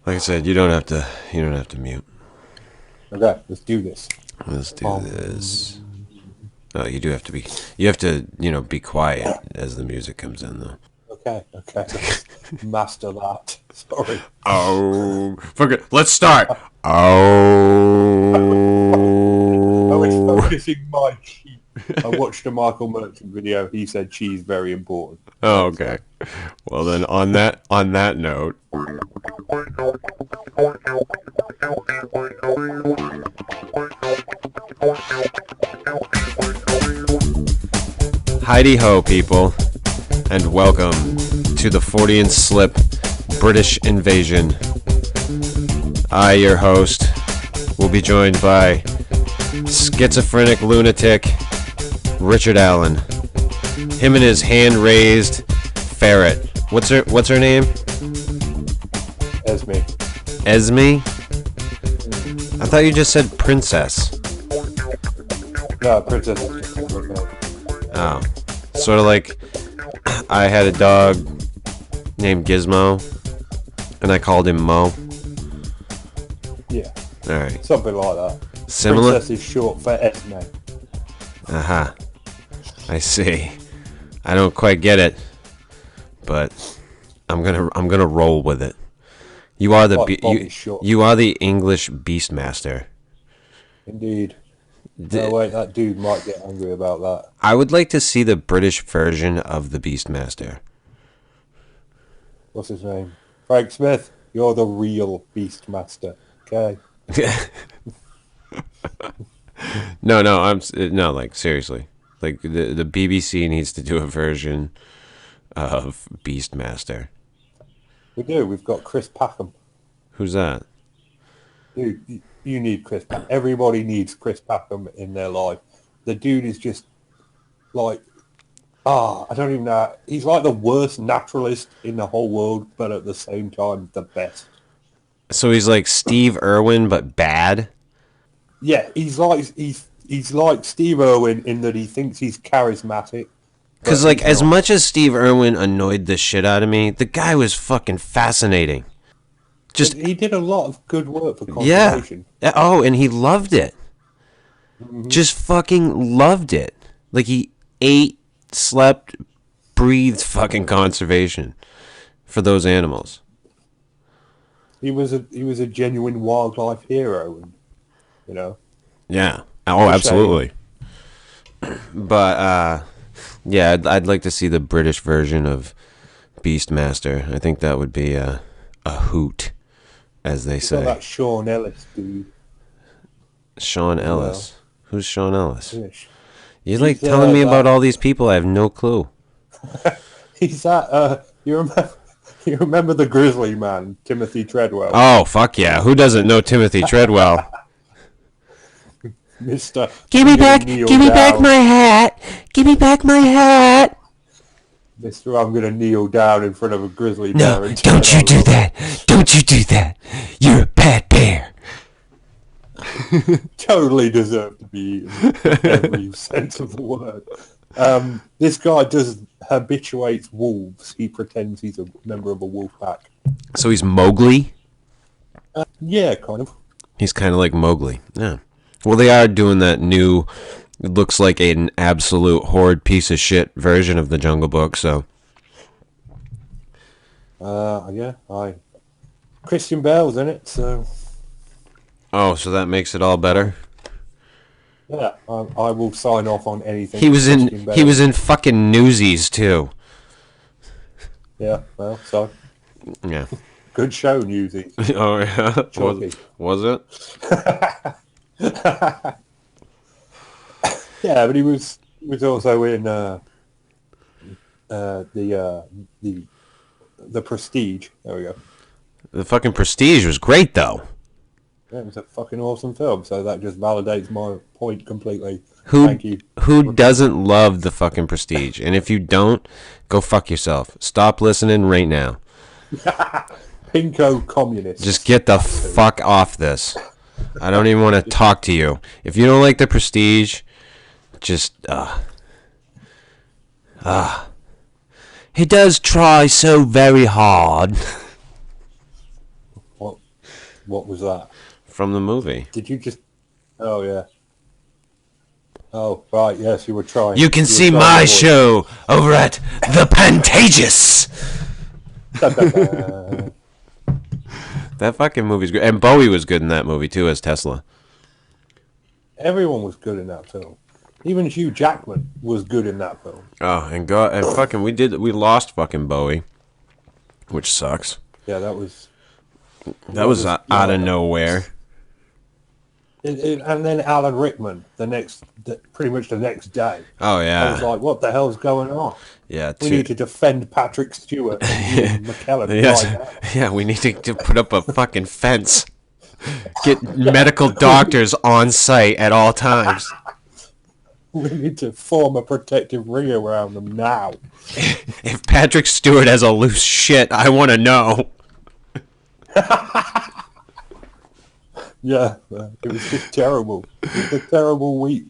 Like I said, you don't have to. You don't have to mute. Okay, let's do this. Let's do this. Oh, you do have to be. You have to, be quiet as the music comes in, though. Okay. Let's master that. Sorry. Oh, fuck it. Let's start. I was Oh. focusing my cheek. I watched a Michael Merchant video. He said cheese very important. Oh, okay. Well then, on that note. Heidi ho, people, and welcome to the Fortean Slip British Invasion. I, your host, will be joined by schizophrenic lunatic Richard Allen. Him and his hand-raised ferret. What's her name? Esme. Esme? I thought you just said princess. No, Princess. Oh. Sort of like I had a dog named Gizmo, and I called him Mo. Yeah. Alright. Something like that. Similar? Princess is short for Esme. Aha. I see. I don't quite get it, but I'm gonna roll with it. You are the you are the English Beastmaster. Indeed. No, wait, that dude might get angry about that. I would like to see the British version of the Beastmaster. What's his name? Frank Smith. You're the real Beastmaster. Okay. No, like seriously, like the BBC needs to do a version of Beastmaster. We do. We've got Chris Packham. Who's that? Dude, you need Chris Packham. Everybody needs Chris Packham in their life. The dude is just like, I don't even know. He's like the worst naturalist in the whole world, but at the same time, the best. So he's like Steve Irwin, but bad. Yeah, he's like Steve Irwin in that he thinks he's charismatic. Because like as much as Steve Irwin annoyed the shit out of me, the guy was fucking fascinating. He did a lot of good work for conservation. Yeah. Oh, and he loved it. Mm-hmm. Just fucking loved it. Like he ate, slept, breathed fucking conservation for those animals. He was a genuine wildlife hero, and Yeah. Oh, absolutely. But yeah, I'd like to see the British version of Beastmaster. I think that would be a hoot, as they say. Got that Sean Ellis dude. Sean Ellis. Well, who's Sean Ellis? Fish. You're like telling me about all these people. I have no clue. He's that. You remember the Grizzly Man, Timothy Treadwell? Oh fuck yeah! Who doesn't know Timothy Treadwell? Mister, Give me back my hat. Give me back my hat. Mister, I'm gonna kneel down in front of a grizzly bear. No, don't you do that. Don't you do that. You're a bad bear. Totally deserve to be eaten in every sense of the word. This guy habituates wolves. He pretends he's a member of a wolf pack. So he's Mowgli? Yeah, kind of. He's kind of like Mowgli. Yeah. Well, they are doing that new, it looks like an absolute horrid piece of shit version of the Jungle Book, so. Yeah, Christian Bale's in it, so. Oh, so that makes it all better? Yeah, I will sign off on anything. He was in fucking Newsies too. Yeah, well, so. Yeah. Good show, Newsies. Oh yeah. Was it? Yeah, but he was also in the Prestige. There we go. The fucking Prestige was great though. Yeah, it was a fucking awesome film, so that just validates my point completely. Thank you. Who doesn't love the fucking Prestige? And if you don't, go fuck yourself. Stop listening right now. Pinko communists. Just get the fuck off this. I don't even want to talk to you. If you don't like the Prestige, just he does try so very hard. What? What was that? From the movie. Did you just? Oh yeah. Oh right, yes, you were trying. You can see my show over at The Pantages. That fucking movie's great. And Bowie was good in that movie, too, as Tesla. Everyone was good in that film. Even Hugh Jackman was good in that film. Oh, and fucking, we lost fucking Bowie, which sucks. Yeah, that was out of nowhere. And then Alan Rickman, pretty much the next day. Oh, yeah. I was like, what the hell's going on? Yeah, we need to defend Patrick Stewart and McKellen. Yes. Yeah, we need to put up a fucking fence. Get medical doctors on site at all times. We need to form a protective ring around them now. If Patrick Stewart has a loose shit, I want to know. Yeah, it was just terrible. It was a terrible week.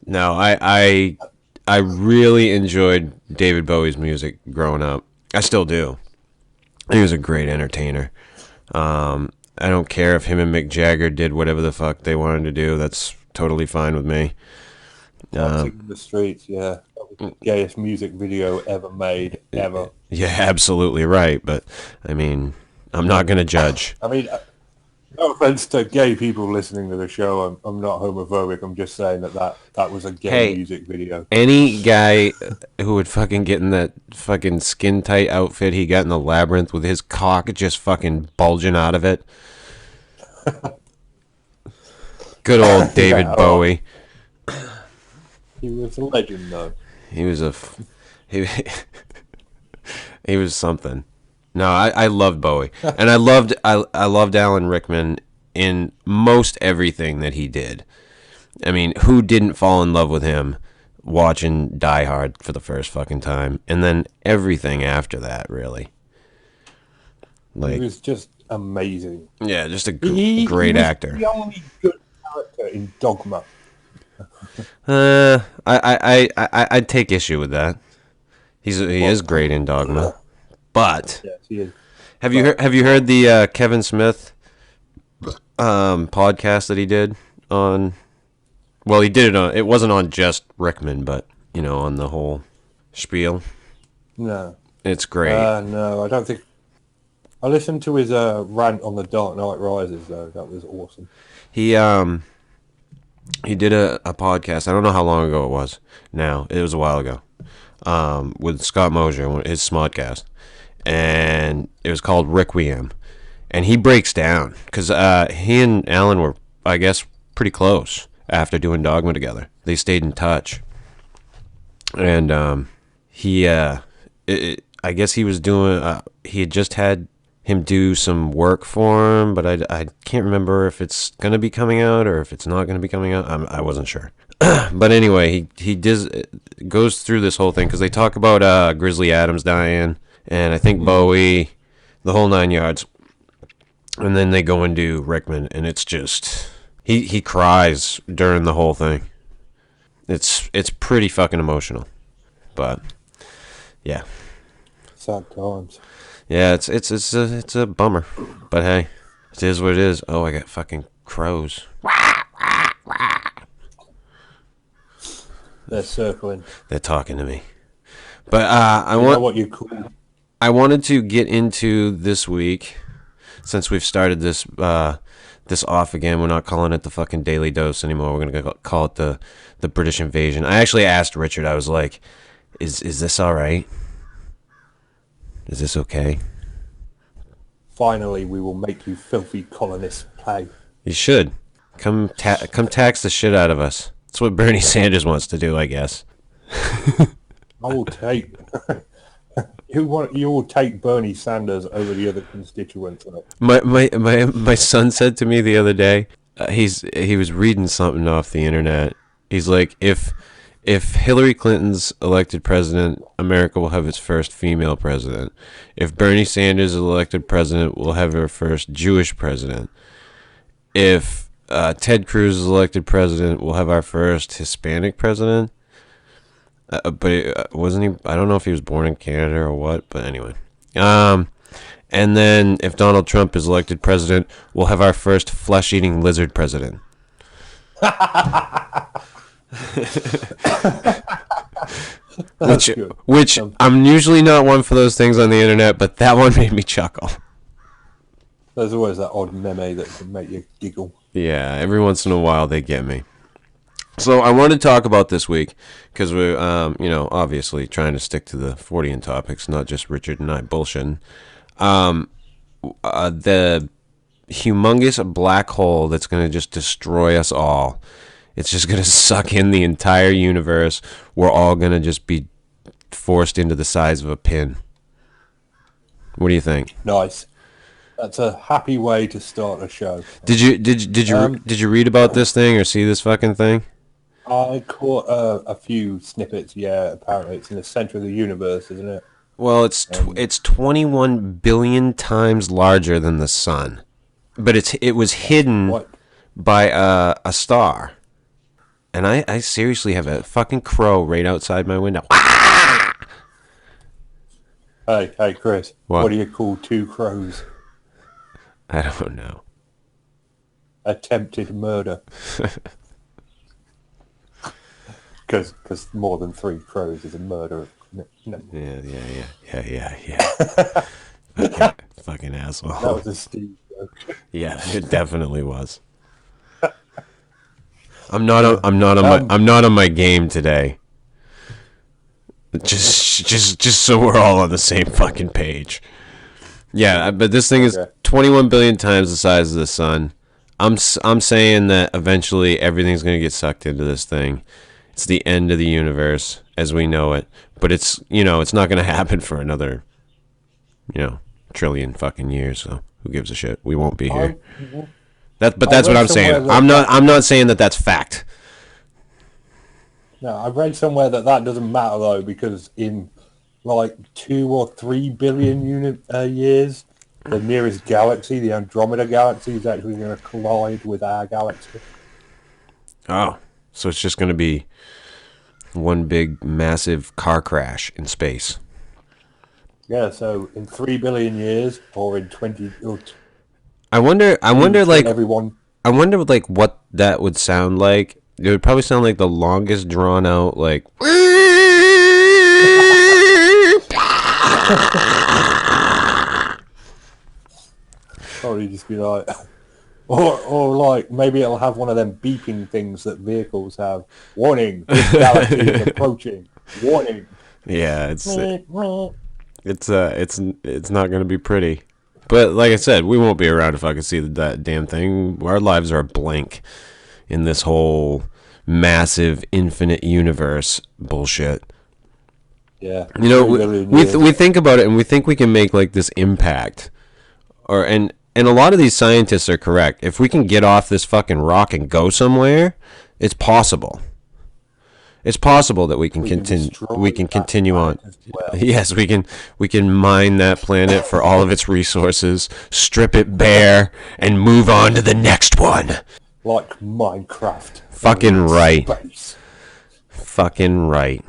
No, I really enjoyed David Bowie's music growing up. I still do. He was a great entertainer. I don't care if him and Mick Jagger did whatever the fuck they wanted to do. That's totally fine with me. Dancing in the Streets, yeah. That was the gayest music video ever made, ever. Yeah, absolutely right. But, I mean, I'm not going to judge. I mean, no offense to gay people listening to the show. I'm not homophobic. I'm just saying that was a gay music video. Any guy who would fucking get in that fucking skin tight outfit he got in the Labyrinth with his cock just fucking bulging out of it. Good old David Bowie. He was a legend, though. He was he was something. No, I loved Bowie, and I loved Alan Rickman in most everything that he did. I mean, who didn't fall in love with him watching Die Hard for the first fucking time, and then everything after that, really? Like, he was just amazing. Yeah, just a great actor. The only good character in Dogma. I'd take issue with that. He is great in Dogma. But yes, he is. Have you heard the Kevin Smith podcast that he did on? Well, he did it on. It wasn't on just Rickman, but on the whole spiel. No, it's great. No, I don't think. I listened to his rant on the Dark Knight Rises though. That was awesome. He did a podcast. I don't know how long ago it was. Now it was a while ago. With Scott Mosier, his Smodcast. And it was called Requiem, and he breaks down because he and Alan were, I guess, pretty close after doing Dogma together. They stayed in touch, and I guess he was doing. He had just had him do some work for him, but I can't remember if it's gonna be coming out or if it's not gonna be coming out. I wasn't sure. But anyway, he goes through this whole thing because they talk about Grizzly Adams dying. And I think Bowie, the whole 9 yards. And then they go into Rickman, and it's just he cries during the whole thing. It's pretty fucking emotional. But yeah. Sad times. Yeah, it's a bummer. But hey, it is what it is. Oh, I got fucking crows. They're circling. They're talking to me. But I want what you call. I wanted to get into this week, since we've started this off again. We're not calling it the fucking Daily Dose anymore. We're gonna call it the British Invasion. I actually asked Richard. I was like, "Is this all right? Is this okay?" Finally, we will make you filthy colonists pay. You should come tax the shit out of us. That's what Bernie Sanders wants to do, I guess. I will take. You will take Bernie Sanders over the other constituents. My son said to me the other day, he was reading something off the internet. He's like, if Hillary Clinton's elected president, America will have its first female president. If Bernie Sanders is elected president, we'll have our first Jewish president. If Ted Cruz is elected president, we'll have our first Hispanic president. But wasn't he? I don't know if he was born in Canada or what. But anyway, And then if Donald Trump is elected president, we'll have our first flesh-eating lizard president. Which I'm usually not one for those things on the internet, but that one made me chuckle. There's always that odd meme that can make you giggle. Yeah, every once in a while they get me. So I want to talk about this week because we're, obviously trying to stick to the Fortean topics, not just Richard and I bullshitting. The humongous black hole that's going to just destroy us all. It's just going to suck in the entire universe. We're all going to just be forced into the size of a pin. What do you think? Nice. That's a happy way to start a show. Did you read about this thing or see this fucking thing? I caught a few snippets. Yeah, apparently it's in the center of the universe, isn't it? Well, it's 21 billion times larger than the sun, but it was hidden by a star. And I seriously have a fucking crow right outside my window. Hey, Chris. What do you call two crows? I don't know. Attempted murder. Because more than 3 crows is a murder. No. Yeah. fucking asshole. That was a Steve joke. Yeah, it definitely was. I'm not on my game today. Just so we're all on the same fucking page. Yeah, but this thing is 21 billion times the size of the sun. I'm saying that eventually everything's going to get sucked into this thing. It's the end of the universe as we know it. But it's not going to happen for another, trillion fucking years. So who gives a shit? We won't be here. That's what I'm saying. I'm not saying that that's fact. No, I've read somewhere that doesn't matter though, because in like 2 or 3 billion years, the nearest galaxy, the Andromeda galaxy, is actually going to collide with our galaxy. Oh, so it's just going to be one big massive car crash in space. Yeah, so in 3 billion years, or in 20... I wonder like everyone. I wonder like what that would sound like. It would probably sound like the longest drawn out like Probably just be like, or like maybe it'll have one of them beeping things that vehicles have. Warning, this galaxy is approaching. Warning. Yeah, it's not going to be pretty. But like I said, we won't be around if I could see that damn thing. Our lives are a blank in this whole massive infinite universe bullshit. Yeah. We think about it and we think we can make like this impact. And a lot of these scientists are correct. If we can get off this fucking rock and go somewhere, it's possible. It's possible that we can continue on. Well. Yes, we can mine that planet for all of its resources, strip it bare, and move on to the next one. Like Minecraft. Fucking right. Space. Fucking right.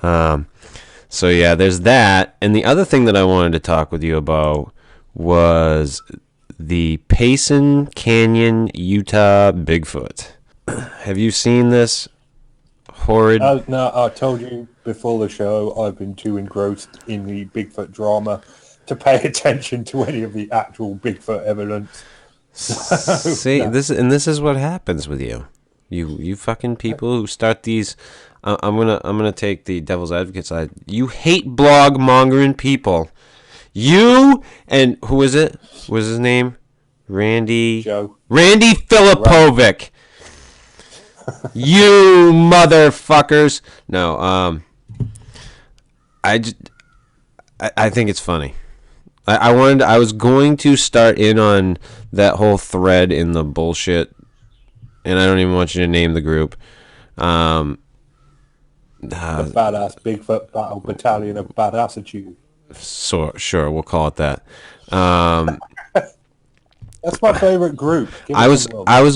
So yeah, there's that. And the other thing that I wanted to talk with you about was the Payson Canyon, Utah Bigfoot. Have you seen this? Horrid. No, I told you before the show I've been too engrossed in the Bigfoot drama to pay attention to any of the actual Bigfoot evidence. See, this is what happens with you. You fucking people who start these. I'm gonna take the devil's advocate side. You hate blog mongering people. You and who is it? What was his name? Randy Filipovic. You motherfuckers! No, I think it's funny. I was going to start in on that whole thread in the bullshit, and I don't even want you to name the group. The Badass Bigfoot Battle Battalion of Badassitude. So sure, we'll call it that. That's my favorite group. I was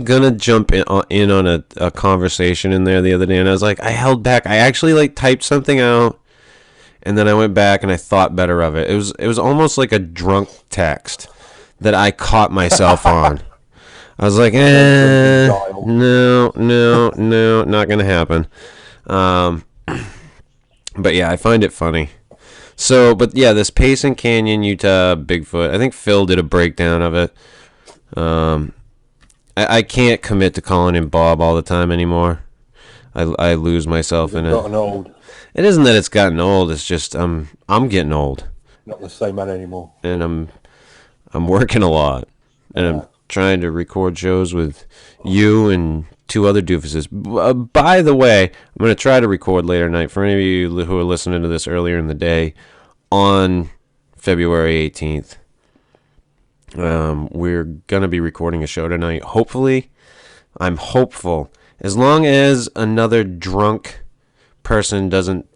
gonna jump in on a conversation in there the other day, and I was like, I held back. I actually like typed something out, and then I went back and I thought better of it. It was almost like a drunk text that I caught myself on. I was like, no, not gonna happen. But yeah, I find it funny. So, but yeah, this Payson Canyon, Utah Bigfoot. I think Phil did a breakdown of it. I can't commit to calling him Bob all the time anymore. I lose myself in it. Gotten old. It isn't that it's gotten old. It's just I'm getting old. Not the same man anymore. And I'm working a lot, and I'm trying to record shows with you and 2 other doofuses. By the way, I'm going to try to record later tonight for any of you who are listening to this earlier in the day on February 18th. We're going to be recording a show tonight. Hopefully, I'm hopeful. As long as another drunk person doesn't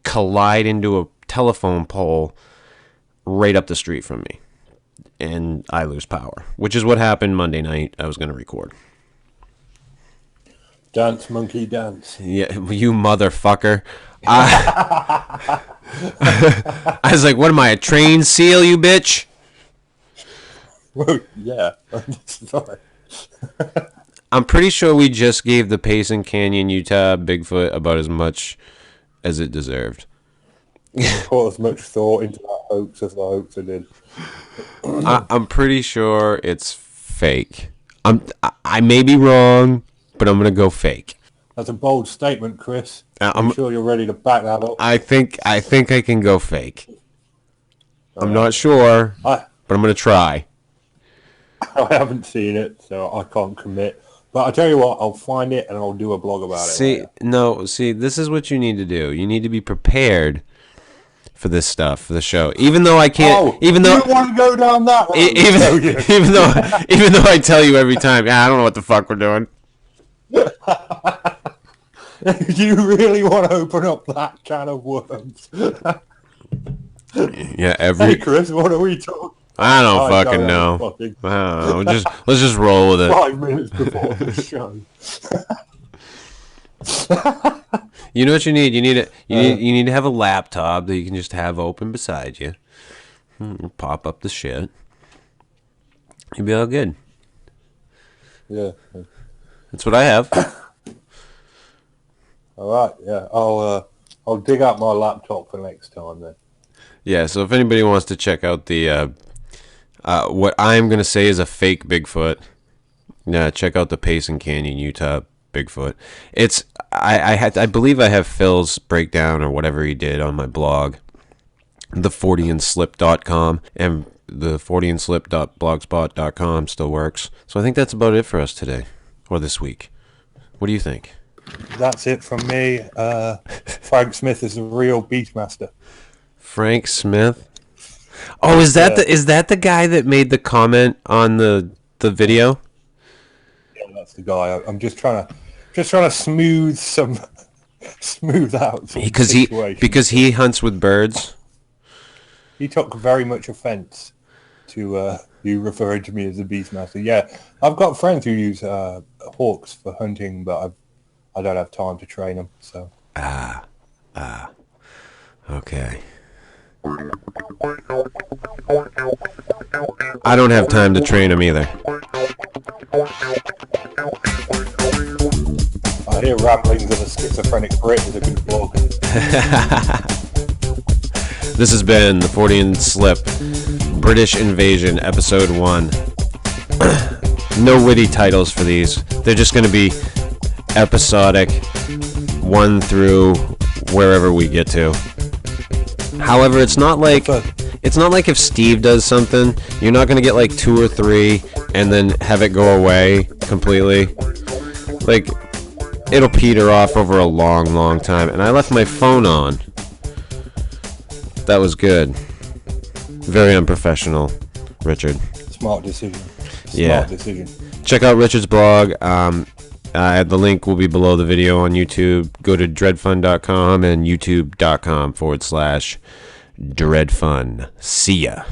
collide into a telephone pole right up the street from me and I lose power, which is what happened Monday night. I was going to record. Dance, monkey, dance. Yeah, you motherfucker. I was like, what am I, a trained seal, you bitch? Well, yeah. Sorry. I'm pretty sure we just gave the Payson Canyon, Utah Bigfoot about as much as it deserved. Put as much thought into that hoax as the hoaxer did. I'm pretty sure it's fake. I may be wrong, but I'm gonna go fake. That's a bold statement, Chris. I'm sure you're ready to back that up. I think I can go fake. I'm not sure, but I'm gonna try. I haven't seen it, so I can't commit. But I tell you what, I'll find it and I'll do a blog about it. See, this is what you need to do. You need to be prepared for this stuff, for the show. Even though I can't, even though you want to go down that road, even though I tell you every time, I don't know what the fuck we're doing. You really want to open up that can of worms? Yeah, Hey, Chris, what are we talking? I don't fucking know. I don't know. Let's just roll with it. 5 minutes before the show. You know what you need? You need to have a laptop that you can just have open beside you. Pop up the shit. You'll be all good. Yeah. That's what I have. All right. Yeah. I'll dig out my laptop for next time then. Yeah. So if anybody wants to check out the what I'm gonna say is a fake Bigfoot, check out the Payson Canyon, Utah Bigfoot. It's I believe I have Phil's breakdown or whatever he did on my blog, the Forteanslip.com, and the Forteanslip.blogspot.com still works. So I think that's about it for us today or this week. What do you think? That's it from me. Frank Smith is the real Beastmaster. Frank Smith. Oh, is that the guy that made the comment on the video? Yeah, that's the guy. I'm just trying to smooth out some because he hunts with birds. He took very much offense to you referring to me as the Beastmaster. Yeah, I've got friends who use hawks for hunting, but I don't have time to train them. So. Okay. I don't have time to train them either. I hear ramblings of a schizophrenic Brit is a good blog. This has been the Fortean Slip British Invasion, Episode 1. No witty titles for these. They're just going to be episodic, 1 through wherever we get to. However, it's not like if Steve does something, you're not going to get like 2 or 3 and then have it go away completely. Like, it'll peter off over a long, long time. And I left my phone on. That was good. Very unprofessional, Richard. Smart decision. Smart decision. Check out Richard's blog. The link will be below the video on YouTube. Go to dredfunn.com and youtube.com/Dred Funn. See ya.